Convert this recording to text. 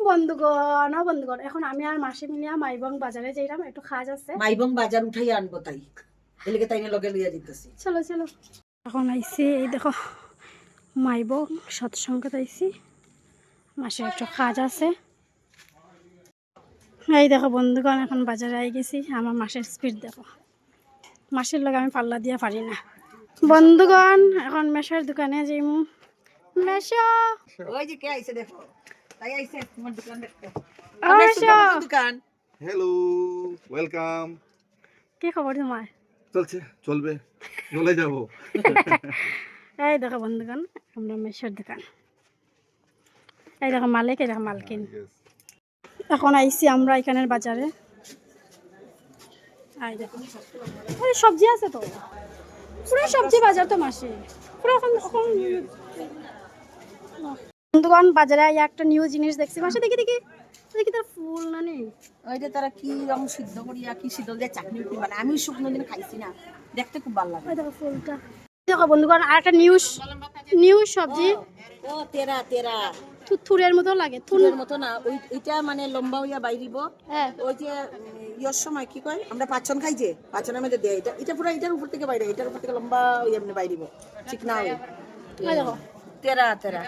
বন্ধুগণ ও বন্ধুগণ, এখন আমি আর মাসি মিলিয়া মাইবং বাজারে যাইলাম, একটু কাজ আছে। মাইবং বাজার উঠাই আনবো তাই এলাকে তাই লগে লইয়া দিতেছি। চলো চলো, এখন আইছি এই দেখো মাইবং সৎসঙ্গত আইছি, মাসের একটু কাজ আছে। এই দেখো বন্ধুগণ, এখন বাজারে আই গেছি। আমার মাসের স্পিড দেখো, মাসের লগে আমি পাল্লা দিয়া পারি না। বন্ধুগণ এখন মেশোর দোকানে যাইমু। মেশো, ওই যে কে আইছে দেখো, তাই আইছে তোমার দোকান দেখতে। ও মেশো, দোকান হ্যালো, ওয়েলকাম। কি খবর তোমার? চলছে, চলবে, চলে যাব। এই দেখো বন্ধুগণ, আমরা মেশোর দোকান। এই দেখো মালিক, এই দেখো মালকিন। এখন আইছি আমরা এখানের বাজারে। এই দেখো এই সবজি আছে তো, পুরো সবজি বাজার তো মাসে পুরো। এখন এখন বন্ধুগণ বাজারে আইয়া একটা নিউ জিনিস দেখছি মাসে। দেখি দেখি দেখি, তার ফুল না নেই। ওইটা তারা কি রং সিদ্ধ করিয়া কি সিদ্ধ দিয়ে চাটনি বানায়, আমি শুকনো দিন খাইছি না, দেখতে খুব ভালো লাগে। ওই দেখো ফুলটা। দেখো বন্ধুগণ আর একটা নিউ নিউ সবজি, ও তেরা তেরা থুরের মতো লাগে। ফুলের মতো না, ওইটা মানে লম্বা হইয়া বাইরিব। হ্যাঁ ওই যে ইয়র সময় কি কয় আমরা পাচন খাই যে পাচনের মধ্যে দেয়, এটা এটা পুরো এটার উপর থেকে বাইরে, এটার উপর থেকে লম্বা হইয়া এমনি বাইরিব, ঠিক না? ওই দেখো তেরা তেরা